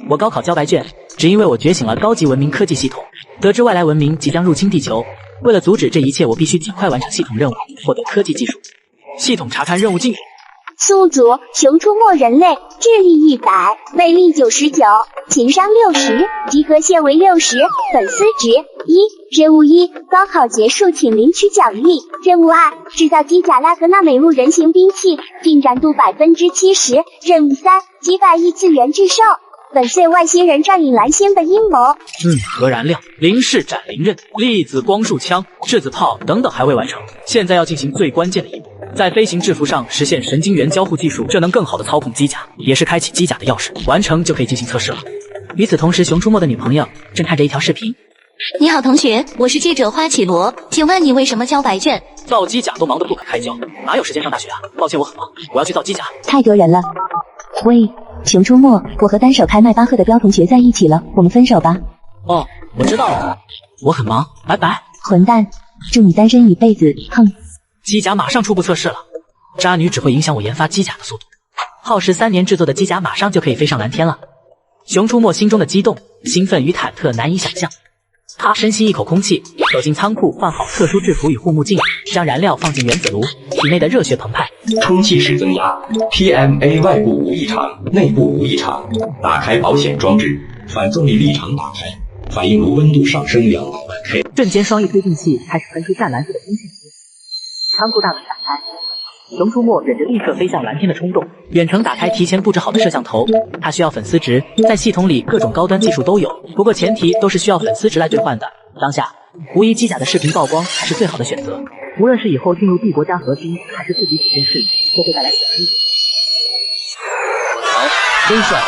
我高考交白卷，只因为我觉醒了高级文明科技系统，得知外来文明即将入侵地球。为了阻止这一切，我必须尽快完成系统任务，获得科技技术。系统查看任务进度。宿主熊出没人类，智力100，魅力99，情商60，及格线为60，粉丝值1。任务1，高考结束请领取奖励。任务2，制造机甲拉格纳美陆人形兵器，进展度70%。任务3，击败异次元巨兽，粉碎外星人占领蓝星的阴谋。核燃料、零式斩灵刃、粒子光束枪、质子炮等等还未完成，现在要进行最关键的一步，在飞行制服上实现神经元交互技术，这能更好的操控机甲，也是开启机甲的钥匙。完成就可以进行测试了。与此同时，熊出没的女朋友正看着一条视频。你好，同学，我是记者花绮罗，请问你为什么交白卷？造机甲都忙得不可开交，哪有时间上大学啊？抱歉，我很忙，我要去造机甲。太丢人了。喂，熊出没，我和单手开麦巴赫的彪同学在一起了，我们分手吧。哦，我知道了，我很忙，拜拜。混蛋，祝你单身一辈子，哼。机甲马上初步测试了，渣女只会影响我研发机甲的速度。耗时3年制作的机甲马上就可以飞上蓝天了。熊出没心中的激动、兴奋与忐忑难以想象。他深吸一口空气，走进仓库，换好特殊制服与护目镜，将燃料放进原子炉，体内的热血澎湃。充气式增压 ，PMA 外部无异常，内部无异常。打开保险装置，反重力立场打开，反应炉温度上升200万 K。瞬间双翼推进器开始喷出湛蓝色的空气。仓库大门打开。熊出没忍着立刻飞向蓝天的冲动，远程打开提前布置好的摄像头。他需要粉丝值，在系统里各种高端技术都有，不过前提都是需要粉丝值来兑换的。当下，无疑机甲的视频曝光才是最好的选择。无论是以后进入帝国家核心，还是自己体验视野，都会带来显著。真帅，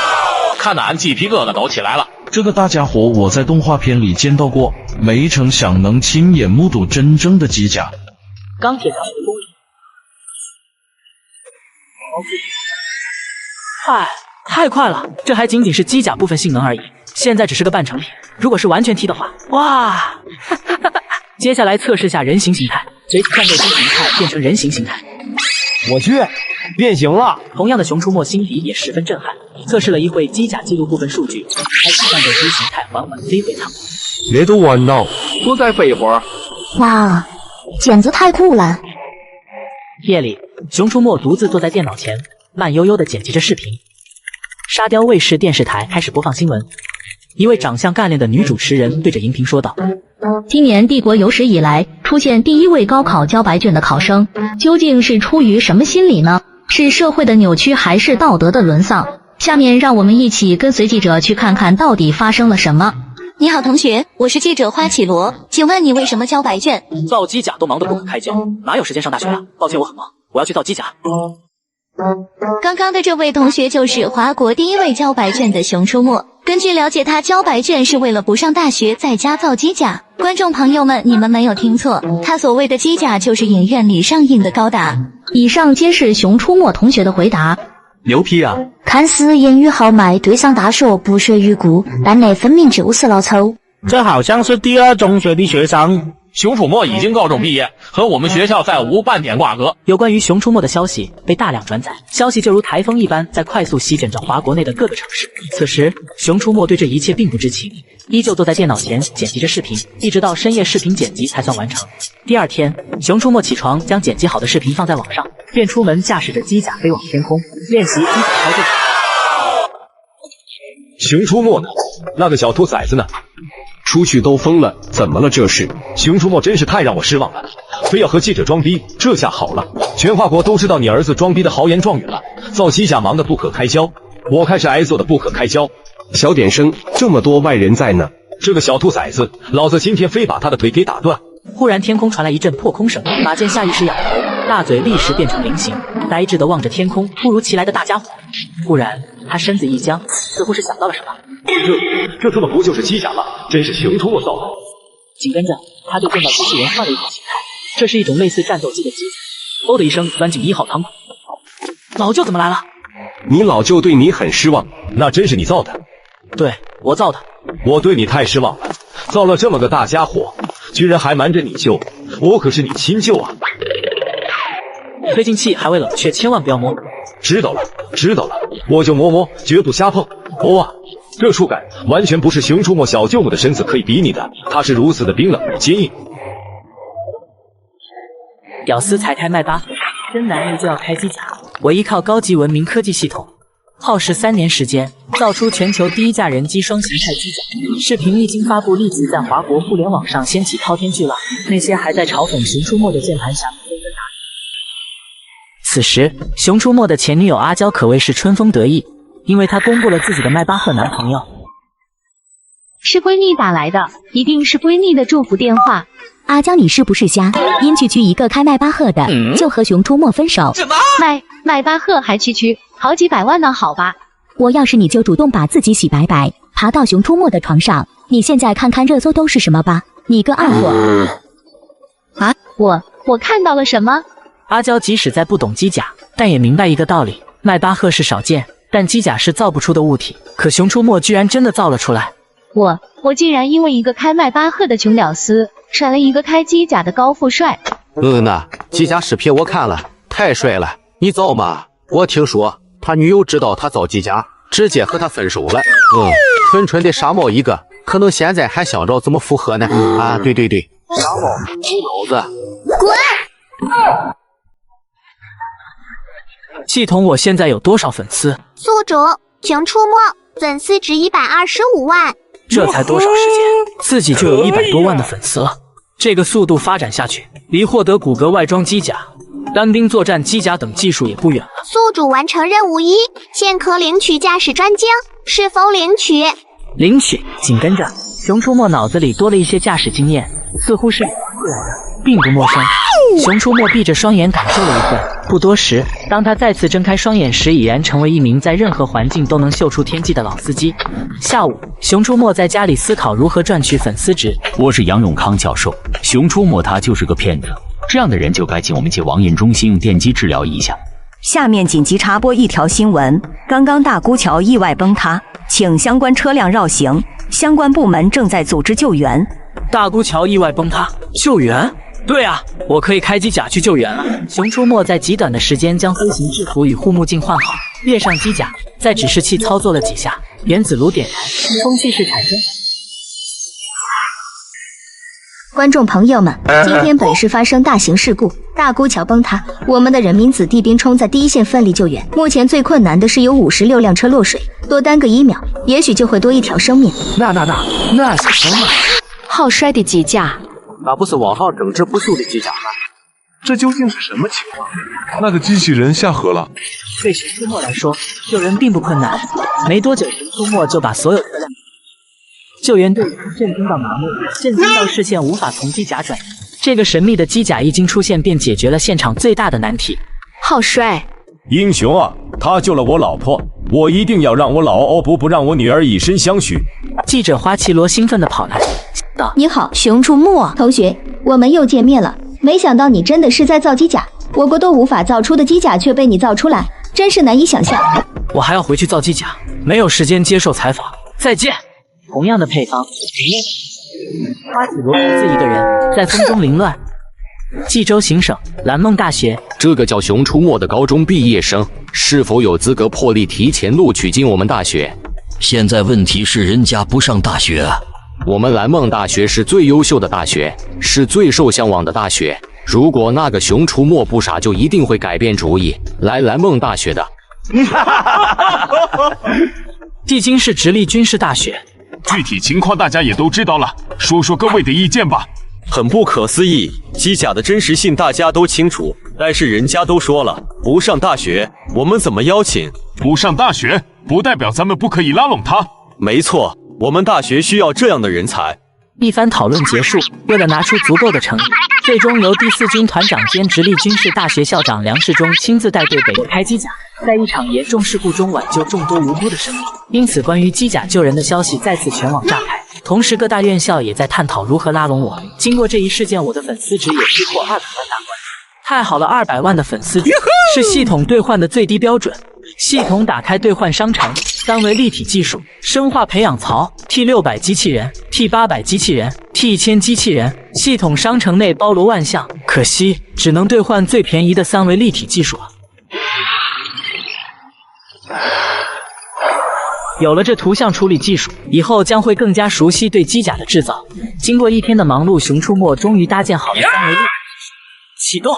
看得俺鸡皮疙瘩都起来了。这个大家伙我在动画片里见到过，没成想能亲眼目睹真正的机甲。钢铁侠的功力。快，太快了！这还仅仅是机甲部分性能而已，现在只是个半成品。如果是完全 T 的话，哇！接下来测试下人形形态，随即战斗机形态变成人形形态。我去，变形了！同样的，熊出没心底也十分震撼。测试了一会机甲记录部分数据，开启战斗机形态缓缓飞回仓库。别都玩闹，多再飞一会儿。哇，简直太酷了！夜里，熊出没独自坐在电脑前，慢悠悠地剪辑着视频。沙雕卫视电视台开始播放新闻，一位长相干练的女主持人对着荧屏说道：今年帝国有史以来出现第一位高考交白卷的考生，究竟是出于什么心理呢？是社会的扭曲，还是道德的沦丧？下面让我们一起跟随记者去看看到底发生了什么。你好，同学，我是记者花绮罗，请问你为什么交白卷？造机甲都忙得不可开交，哪有时间上大学啊？抱歉，我很忙，我要去造机甲。刚刚的这位同学就是华国第一位交白卷的熊出没。根据了解，他交白卷是为了不上大学，在家造机甲。观众朋友们，你们没有听错，他所谓的机甲就是影院里上映的高达。以上皆是熊出没同学的回答。牛批啊！看似言语豪迈，对上大学不学无故，但那分明就是老丑。这好像是第二中学的学生。熊出没已经高中毕业，和我们学校再无半点瓜葛。有关于熊出没的消息被大量转载，消息就如台风一般，在快速席卷着华国内的各个城市。此时，熊出没对这一切并不知情，依旧坐在电脑前剪辑着视频，一直到深夜视频剪辑才算完成。第二天，熊出没起床，将剪辑好的视频放在网上，便出门驾驶着机甲飞往天空，练习机甲操作。熊出没呢？那个小兔崽子呢？出去都疯了，怎么了这是？熊出没真是太让我失望了，非要和记者装逼，这下好了，全华国都知道你儿子装逼的豪言壮语了。造机甲忙得不可开交，我看是挨揍的不可开交。小点声，这么多外人在呢。这个小兔崽子，老子今天非把他的腿给打断。忽然天空传来一阵破空声，马健下意识仰头，大嘴立时变成菱形，呆滞地望着天空突如其来的大家伙。忽然他身子一僵，似乎是想到了什么。这他妈不就是机甲吗？真是熊出没造的。紧跟着他就见到机器人换了一种形态，这是一种类似战斗机的机甲。嗷的一声钻进1号仓库。老舅怎么来了？你老舅对你很失望，那真是你造的？对，我造的。我对你太失望了，造了这么个大家伙，居然还瞒着你舅，我可是你亲舅啊！推进器还未冷却，千万不要摸。知道了，我就摸摸，绝不瞎碰。哦啊！这触感完全不是熊出没小舅母的身子可以比拟的，它是如此的冰冷而坚硬。屌丝才开迈巴赫，真男人就要开机甲。我依靠高级文明科技系统，耗时3年时间，造出全球第一架人机双形态机甲。视频一经发布，立即在华国互联网上掀起滔天巨浪。那些还在嘲讽熊出没的键盘侠们纷纷打脸。此时，熊出没的前女友阿娇可谓是春风得意，因为她公布了自己的迈巴赫男朋友。是闺蜜打来的，一定是闺蜜的祝福电话。阿娇，你是不是瞎？因区区一个开迈巴赫的，就和熊出没分手？什么？迈巴赫还区好几百万呢，好吧？我要是你就主动把自己洗白白，爬到熊出没的床上。你现在看看热搜都是什么吧，你个二货！啊，我看到了什么？阿娇即使在不懂机甲，但也明白一个道理：迈巴赫是少见，但机甲是造不出的物体。可熊出没居然真的造了出来。我竟然因为一个开迈巴赫的穷屌丝，甩了一个开机甲的高富帅。那机甲视频我看了，太帅了，你造吗？我听说他女友知道他造机甲，直接和他分手了。纯纯的傻帽一个，可能现在还想着怎么复合呢。啊，对，傻帽猪脑子，滚！系统，我现在有多少粉丝？宿主熊出没，粉丝值125万。这才多少时间，自己就有100多万的粉丝了。这个速度发展下去，离获得骨骼外装机甲、单兵作战机甲等技术也不远了。宿主完成任务1，现可领取驾驶专精，是否领取？领取。紧跟着，熊出没脑子里多了一些驾驶经验，似乎是过来的，并不陌生。熊出没闭着双眼感受了一会，不多时，当他再次睁开双眼时，已然成为一名在任何环境都能嗅出天机的老司机。下午，熊出没在家里思考如何赚取粉丝值。我是杨永康教授，熊出没他就是个骗子，这样的人就该进我们界网瘾中心用电击治疗一下。下面紧急插播一条新闻：刚刚大沽桥意外崩塌，请相关车辆绕行，相关部门正在组织救援。大沽桥意外崩塌，救援？对啊，我可以开机甲去救援了。熊出没在极短的时间将飞行制服与护目镜换好，列上机甲，在指示器操作了几下，原子炉点燃，风气式产生。观众朋友们，今天本市发生大型事故，大沽桥崩塌，我们的人民子弟兵冲在第一线奋力救援。目前最困难的是有56辆车落水，多耽搁1秒，也许就会多一条生命。那是什么？好帅的机甲！那不是网上整治不锈的机甲吗？这究竟是什么情况？那个机器人下河了。对熊出没来说，救人并不困难，没多久，熊出没就把所有车辆救援队员震惊到麻木，震惊到视线无法从机甲转移。这个神秘的机甲一经出现，便解决了现场最大的难题。好帅！英雄啊，他救了我老婆，我一定要让我老欧不让我女儿以身相许。记者花绮罗兴奋地跑来道：“你好，熊出没同学，我们又见面了。没想到你真的是在造机甲，我国都无法造出的机甲却被你造出来，真是难以想象。我还要回去造机甲，没有时间接受采访，再见。”同样的配方，花绮罗独自一个人在风中凌乱。冀州行省蓝梦大学，这个叫熊出没的高中毕业生是否有资格破例提前录取进我们大学？现在问题是人家不上大学啊。我们蓝梦大学是最优秀的大学，是最受向往的大学。如果那个熊出没不傻，就一定会改变主意来蓝梦大学的。地京市直隶军事大学。具体情况大家也都知道了，说说各位的意见吧。很不可思议，机甲的真实性大家都清楚，但是人家都说了不上大学，我们怎么邀请？不上大学不代表咱们不可以拉拢他。没错，我们大学需要这样的人才。一番讨论结束，为了拿出足够的诚意，最终由第4军团长兼直隶军事大学校长梁世忠亲自带队北开机甲，在一场严重事故中挽救众多无辜的生命。因此，关于机甲救人的消息再次全网炸开。同时，各大院校也在探讨如何拉拢我。经过这一事件，我的粉丝值也突破200万大关。太好了，200万的粉丝值是系统兑换的最低标准。系统打开兑换商城，3维立体技术，生化培养槽 ，T600 机器人 ，T800 机器人 ，T1000 机器人。系统商城内包罗万象，可惜只能兑换最便宜的3维立体技术了。有了这图像处理技术，以后将会更加熟悉对机甲的制造。经过一天的忙碌，熊出没终于搭建好了3维立体启动。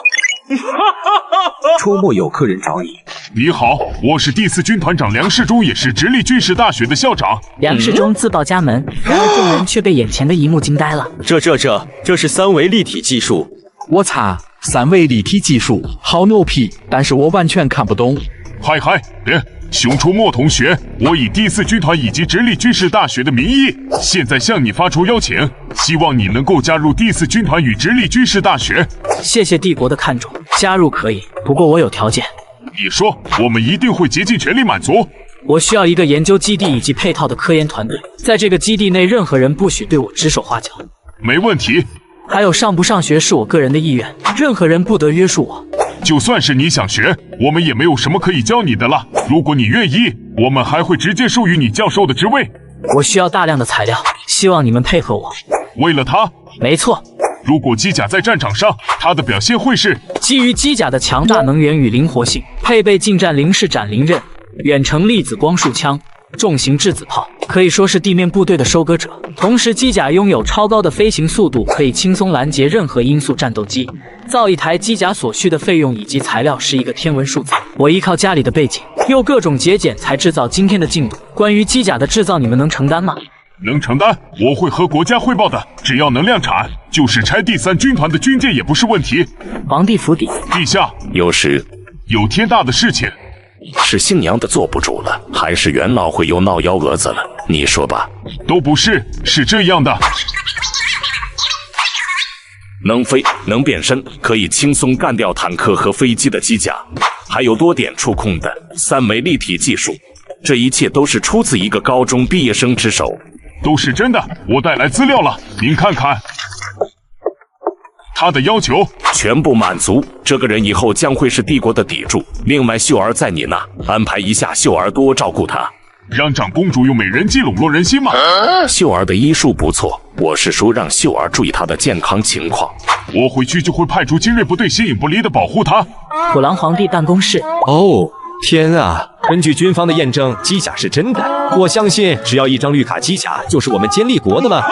出没有客人找你。你好，我是第4军团长梁世忠，也是直隶军事大学的校长。梁世忠自报家门，然而众人却被眼前的一幕惊呆了。这是3维立体技术。我擦，3维立体技术好牛皮，但是我完全看不懂。嗨，别！熊出没同学，我以第4军团以及直隶军事大学的名义，现在向你发出邀请，希望你能够加入第4军团与直隶军事大学。谢谢帝国的看重，加入可以，不过我有条件。你说，我们一定会竭尽全力满足。我需要一个研究基地以及配套的科研团队，在这个基地内，任何人不许对我指手画脚。没问题。还有上不上学是我个人的意愿，任何人不得约束我。就算是你想学，我们也没有什么可以教你的了。如果你愿意，我们还会直接授予你教授的职位。我需要大量的材料，希望你们配合我。为了它？没错。如果机甲在战场上，它的表现会是基于机甲的强大能源与灵活性，配备近战零式斩灵刃、远程粒子光束枪、重型质子炮，可以说是地面部队的收割者。同时，机甲拥有超高的飞行速度，可以轻松拦截任何音速战斗机。造一台机甲所需的费用以及材料是一个天文数字。我依靠家里的背景，用各种节俭才制造今天的进度。关于机甲的制造，你们能承担吗？能承担，我会和国家汇报的。只要能量产，就是拆第3军团的军舰也不是问题。皇帝府邸，陛下，有事？有天大的事情。是姓杨的坐不住了，还是元老会又闹幺蛾子了？你说吧。都不是，是这样的。能飞，能变身，可以轻松干掉坦克和飞机的机甲，还有多点触控的3维立体技术，这一切都是出自一个高中毕业生之手。都是真的，我带来资料了，您看看。他的要求全部满足，这个人以后将会是帝国的砥柱。另外，秀儿在你那，安排一下秀儿多照顾她。让长公主用美人计笼络人心嘛。秀儿的医术不错，我是说让秀儿注意她的健康情况。我回去就会派出精锐部队形影不离的保护她。虎狼皇帝办公室。哦，天啊！根据军方的验证，机甲是真的。我相信，只要一张绿卡机甲，就是我们坚立国的了。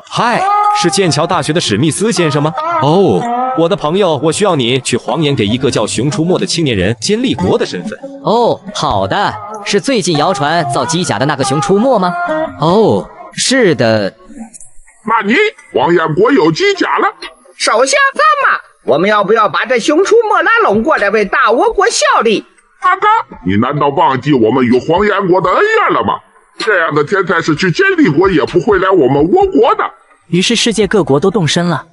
嗨，是剑桥大学的史密斯先生吗？哦，我的朋友，我需要你去谎言给一个叫熊出没的青年人坚立国的身份。哦，好的，是最近谣传造机甲的那个熊出没吗？哦，是的。那你谎言国有机甲了？首先咱们，我们要不要把这熊出没拉拢过来为大我国效力？阿哥，你难道忘记我们与黄岩国的恩怨了吗？这样的天才是去坚立国也不会来我们倭国的。于是世界各国都动身了。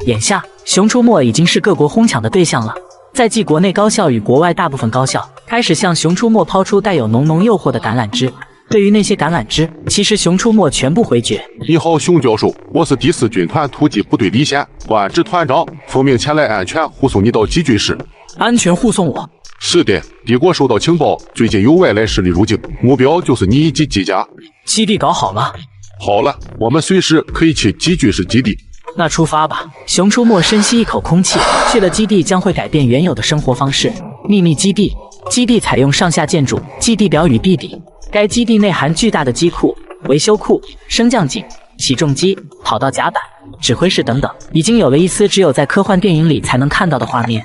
眼下，熊出没已经是各国哄抢的对象了。在继国内高校与国外大部分高校开始向熊出没抛出带有浓浓诱惑的橄榄枝。对于那些橄榄枝，其实熊出没全部回绝。你好，熊教授，我是第4军团突击部队李贤，官职团长，奉命前来安全护送你到集聚室。安全护送我？是的，帝国收到情报，最近有外来势力入境，目标就是你以及机甲。基地搞好了？好了，我们随时可以去集聚室基地。那出发吧。熊出没深吸一口空气，去了基地将会改变原有的生活方式。秘密基地，基地采用上下建筑，基地表与地底。该基地内含巨大的机库、维修库、升降井、起重机、跑道甲板、指挥室等等，已经有了一丝只有在科幻电影里才能看到的画面。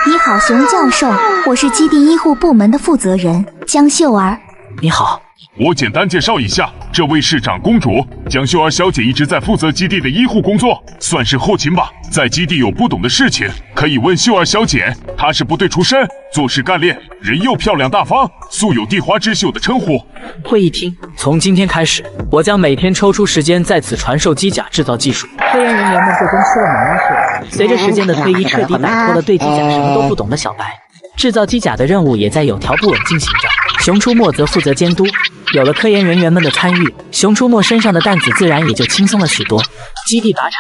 你好，熊教授，我是基地医护部门的负责人江秀儿。你好。我简单介绍一下，这位是长公主江秀儿小姐，一直在负责基地的医护工作，算是后勤吧。在基地有不懂的事情，可以问秀儿小姐。她是部队出身，做事干练，人又漂亮大方，素有帝华之秀的称呼。会议厅，从今天开始，我将每天抽出时间在此传授机甲制造技术。科研人员们就跟吃了猛药似的，随着时间的推移，彻底摆脱了对机甲什么都不懂的小白。制造机甲的任务也在有条不紊进行着。熊出没则负责监督。有了科研人员们的参与，熊出没身上的担子自然也就轻松了许多。基地靶场，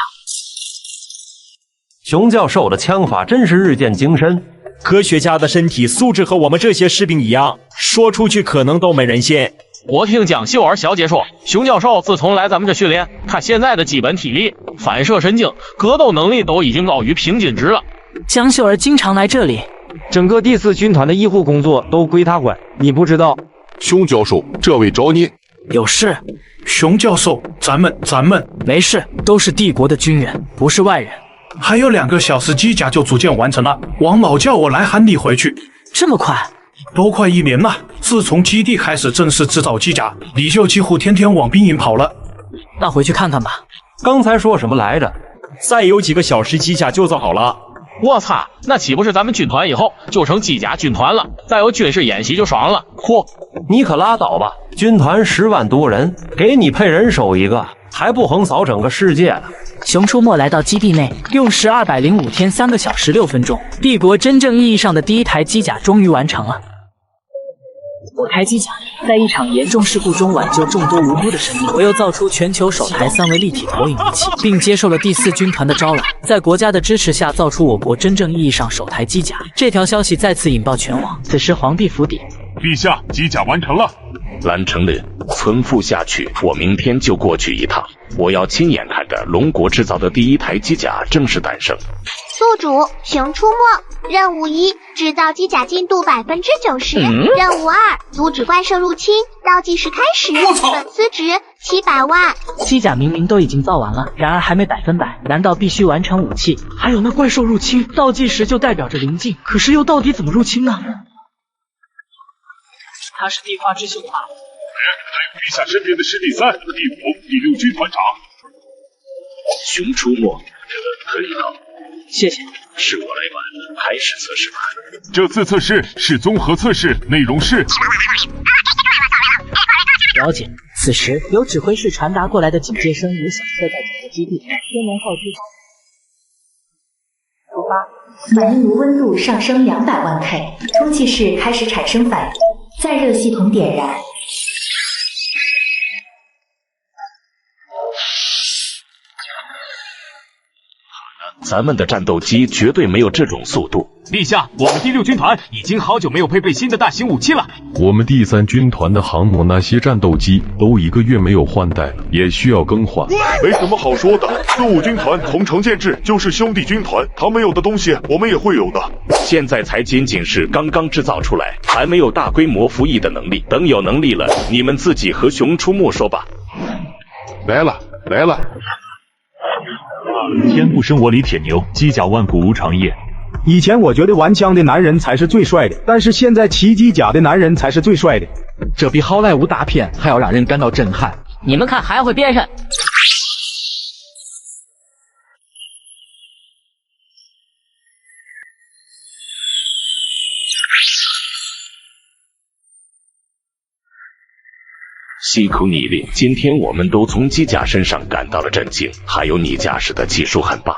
熊教授的枪法真是日渐精深。科学家的身体素质和我们这些士兵一样，说出去可能都没人信。我听蒋秀儿小姐说，熊教授自从来咱们这训练，他现在的基本体力、反射神经、格斗能力都已经高于平均值了。江秀儿经常来这里。整个第4军团的医护工作都归他管，你不知道。熊教授，这位找你。有事？熊教授，咱们没事，都是帝国的军人，不是外人。还有2个小时机甲就组建完成了。王某叫我来喊你回去。这么快？都快1年了。自从基地开始正式制造机甲，你就几乎天天往兵营跑了。那回去看看吧。刚才说什么来着？再有几个小时机甲就造好了。我操，那岂不是咱们军团以后就成机甲军团了？再有军事演习就爽了。嚯！你可拉倒吧！军团10万多人，给你配人手一个，还不横扫整个世界了？熊出没来到基地内，用时205天3个小时6分钟，帝国真正意义上的第1台机甲终于完成了。我开机甲，在一场严重事故中挽救众多无辜的生命。我又造出全球首台3维立体投影仪器，并接受了第4军团的招揽，在国家的支持下，造出我国真正意义上首台机甲。这条消息再次引爆全网。此时皇帝府邸，陛下，机甲完成了。蓝城令，存付下去，我明天就过去一趟。我要亲眼看着龙国制造的第1台机甲正式诞生。宿主熊出没，任务1，制造机甲进度90%。任务2，阻止怪兽入侵，倒计时开始。粉丝值700万。机甲明明都已经造完了，然而还没100%，难道必须完成武器？还有那怪兽入侵，倒计时就代表着临近，可是又到底怎么入侵呢？他是地花之秀吧？还有陛下身边的是第3、第5、第6军团长。熊出没，这个可以了。谢谢。是我来晚了，还是测试吧？这次测试是综合测试，内容是。了解。此时，由指挥室传达过来的警戒声也响彻在整个基地。天龙号出发。反应炉温度上升200万 K， 充气室开始产生反应，散热系统点燃。咱们的战斗机绝对没有这种速度。陛下，我们第6军团已经好久没有配备新的大型武器了。我们第3军团的航母那些战斗机都1个月没有换代了，也需要更换。没什么好说的，4、5军团从成建制就是兄弟军团，他没有的东西我们也会有的。现在才仅仅是刚刚制造出来，还没有大规模服役的能力。等有能力了，你们自己和熊出没说吧。来了。天不生我李铁牛，机甲万古无长夜。以前我觉得玩枪的男人才是最帅的，但是现在骑机甲的男人才是最帅的。这比好莱坞大片还要让人感到震撼。你们看还会变身？西苦你令，今天我们都从机甲身上感到了震惊，还有你驾驶的技术很棒。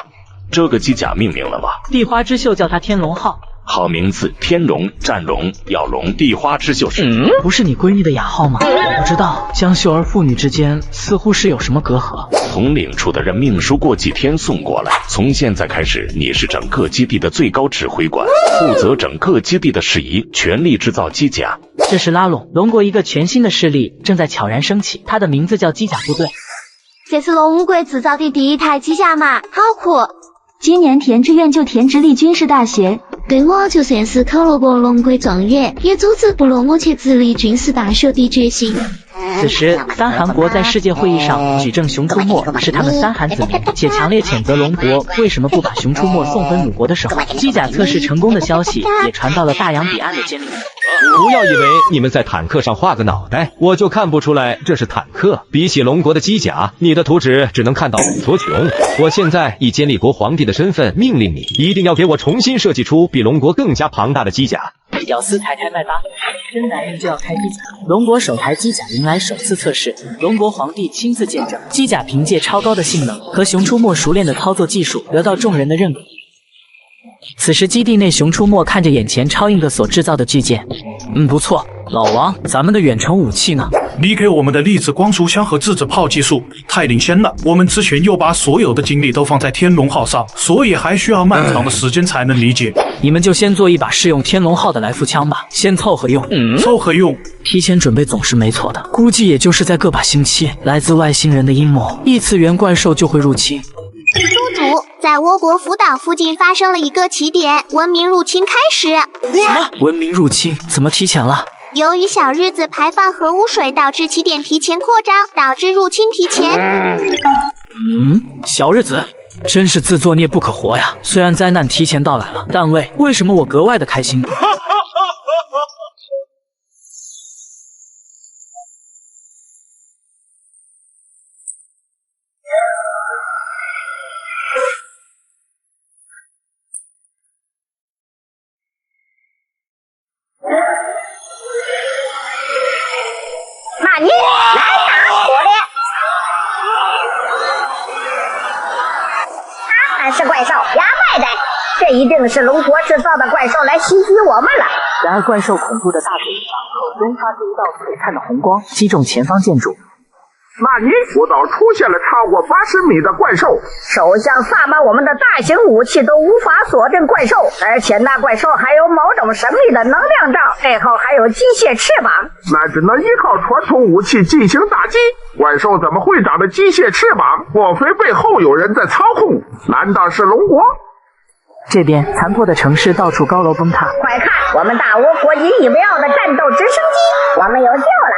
这个机甲命名了吗？地花之秀叫它天龙号。好名字，天龙、战龙、耀龙、地花之秀是。不是你闺蜜的雅号吗？我不知道，江秀儿父女之间似乎是有什么隔阂。统领处的人命书过几天送过来，从现在开始，你是整个基地的最高指挥官，负责整个基地的事宜，全力制造机甲。这是拉拢，龙国一个全新的势力正在悄然升起，它的名字叫机甲部队。这是龙国制造的第1台机甲嘛，好酷！今年填志愿就填直隶军事大学。对我就算是考了个龙国状元，也阻止不了我去直隶军事大学的决心。此时，3韩国在世界会议上举证熊出没是他们3韩子民，且强烈谴责龙国为什么不把熊出没送回母国的时候，机甲测试成功的消息也传到了大洋彼岸的监理。不要以为你们在坦克上画个脑袋，我就看不出来这是坦克。比起龙国的机甲，你的图纸只能看到一坨穷。我现在以监理国皇帝的身份命令你，一定要给我重新设计出比龙国更加庞大的机甲。屌丝抬抬麦巴，真男人就要开机甲。龙国首台机甲迎来首次测试，龙国皇帝亲自见证，机甲凭借超高的性能和熊出没熟练的操作技术，得到众人的认可。此时基地内，熊出没看着眼前超硬的所制造的巨舰，不错，老王，咱们的远程武器呢？你给我们的粒子光束枪和质子炮技术太领先了，我们之前又把所有的精力都放在天龙号上，所以还需要漫长的时间才能理解。你们就先做一把适用天龙号的来福枪吧，先凑合用。凑合用，提前准备总是没错的，估计也就是在个把星期，来自外星人的阴谋，异次元怪兽就会入侵。宿主，在我国福岛附近发生了一个起点，文明入侵开始。什么？文明入侵？怎么提前了？由于小日子排放核污水，导致起点提前扩张，导致入侵提前。小日子真是自作孽不可活呀！虽然灾难提前到来了，但为什么我格外的开心呢？马尼，来打火烈！他还是怪兽，牙坏的，这一定是龙国制造的怪兽来袭击我们了。然而怪兽恐怖的大嘴巴口中发出一道璀璨的红光，击中前方建筑。马尼，福岛出现了超过80米的怪兽，首相萨满我们的大型武器都无法锁定怪兽，而且那怪兽还有某种神秘的能量罩，背后还有机械翅膀，那只能依靠传统武器进行打击。怪兽怎么会长着机械翅膀？莫非背后有人在操控？难道是龙国？这边残破的城市到处高楼崩塌，快看，我们大倭国引以为傲的战斗直升机，我们有救了！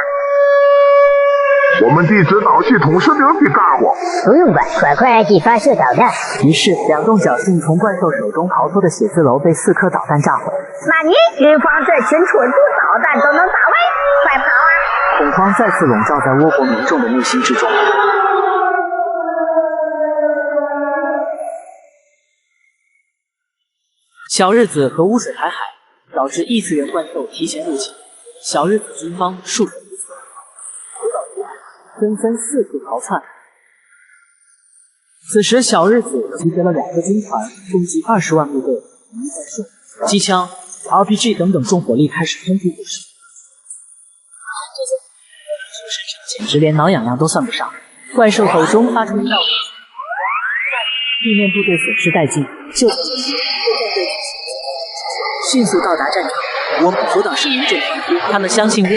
我们地质导系统是另批干活，不用管，快激发射导弹。于是2栋侥幸从怪兽手中逃脱的写字楼被4颗导弹炸毁。马尼，军方这群蠢猪导弹都能打歪，快跑啊！恐慌再次笼罩在倭国民众的内心之中。小日子和污水排海，导致异次元怪兽提前入侵。小日子军方束手无策，纷纷四处逃窜。此时，小日子集结了2个军团，攻击20万部队，敌怪兽、机枪、RPG 等等重火力开始冲突不止。简直连挠痒痒都算不上。怪兽口中发出一道地面部队损失殆尽，就迅速到达战场。我们福岛市民众欢呼，他们相信倭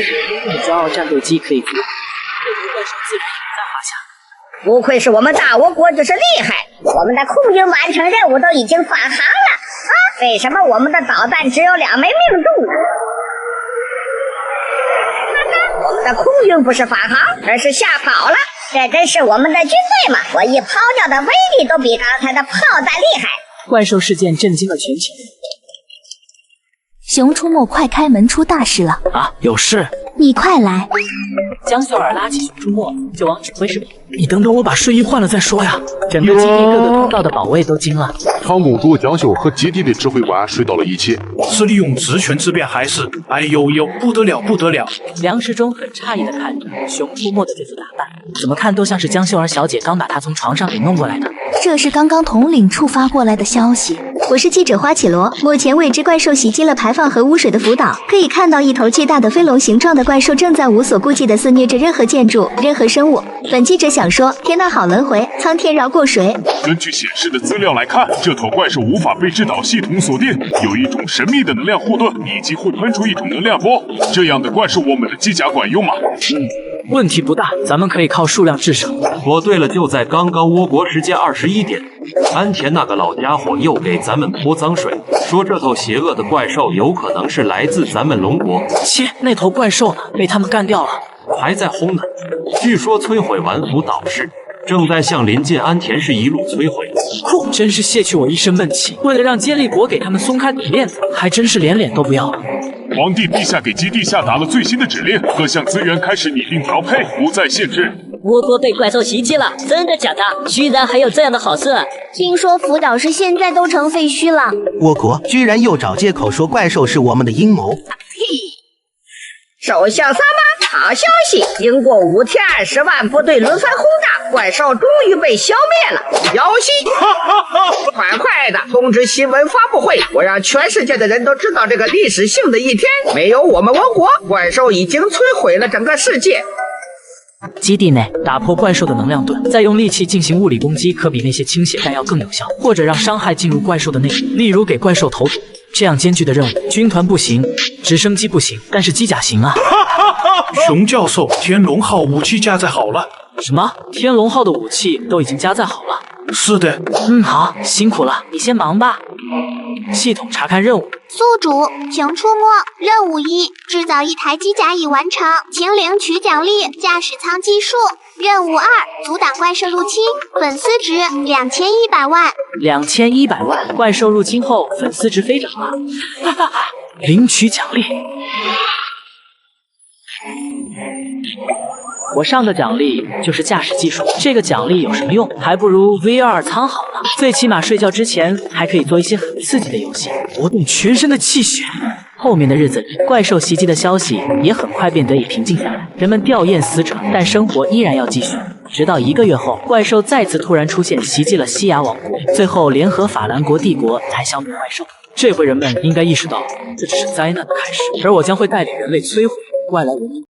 国的骄傲战斗机可以阻挡，这头怪兽自然也不在话下。不愧是我们大倭国就是厉害，我们的空军完成任务都已经返航了啊！为什么我们的导弹只有2枚命中呢？我们的空军不是返航，而是吓跑了。这真是我们的军队吗？我一抛掉的威力都比刚才的炮弹厉害。怪兽事件震惊了全球。熊出没，快开门，出大事了！啊，有事！你快来！江秀尔拉起熊出没就往指挥室跑。你等等我把睡衣换了再说呀！整个基地各个通道的保卫都惊了。长公主江秀和基地的指挥官睡到了一起，是利用职权之便还是？哎呦呦，不得了不得了！梁时忠很诧异的看着熊出没的这副打扮，怎么看都像是江秀儿小姐刚把他从床上给弄过来的。这是刚刚统领处发过来的消息。我是记者花绮罗。目前未知怪兽袭击了排放核污水的福岛，可以看到一头巨大的飞龙形状的怪兽正在无所顾忌地肆虐着任何建筑、任何生物。本记者想说，天道好轮回，苍天饶过谁？根据显示的资料来看，这头怪兽无法被制导系统锁定，有一种神秘的能量护盾，以及会喷出一种能量波。这样的怪兽，我们的机甲管用吗？问题不大，咱们可以靠数量制胜。哦，对了，就在刚刚倭国时间21点，安田那个老家伙又给咱们泼脏水，说这头邪恶的怪兽有可能是来自咱们龙国。切，那头怪兽呢？被他们干掉了，还在轰呢。据说摧毁完福岛市，正在向临近安田市一路摧毁。酷，真是卸去我一身闷气。为了让接力国给他们松开面子，还真是连脸都不要了。皇帝陛下给基地下达了最新的指令，各项资源开始拟定调配，不再限制。倭国被怪兽袭击了，真的假的？居然还有这样的好事！听说福岛市现在都成废墟了。倭国居然又找借口说怪兽是我们的阴谋。首相萨满，好消息！经过5天20万部队轮番轰炸，怪兽终于被消灭了。消息，快的通知新闻发布会，我让全世界的人都知道这个历史性的一天。没有我们倭国，怪兽已经摧毁了整个世界。基地内打破怪兽的能量盾，再用利器进行物理攻击，可比那些倾泻弹药更有效，或者让伤害进入怪兽的内部，例如给怪兽投毒。这样艰巨的任务，军团不行，直升机不行，但是机甲行啊！熊教授，天龙号武器加载好了。什么？天龙号的武器都已经加载好了？是的。好，辛苦了，你先忙吧。系统查看任务。宿主，请出没。任务1：制造一台机甲已完成，请领取奖励：驾驶舱技术。任务2：阻挡怪兽入侵，粉丝值2100万。2100万，怪兽入侵后粉丝值飞涨了，哈哈哈！领取奖励。我上个奖励就是驾驶技术，这个奖励有什么用？还不如 VR 舱好呢，最起码睡觉之前还可以做一些很刺激的游戏，活动全身的气血。后面的日子里，怪兽袭击的消息也很快便得以平静下来，人们吊唁死者，但生活依然要继续。直到1个月后，怪兽再次突然出现，袭击了西亚王国，最后联合法兰国帝国才消灭怪兽。这回人们应该意识到，这只是灾难的开始，而我将会带领人类摧毁外来文明。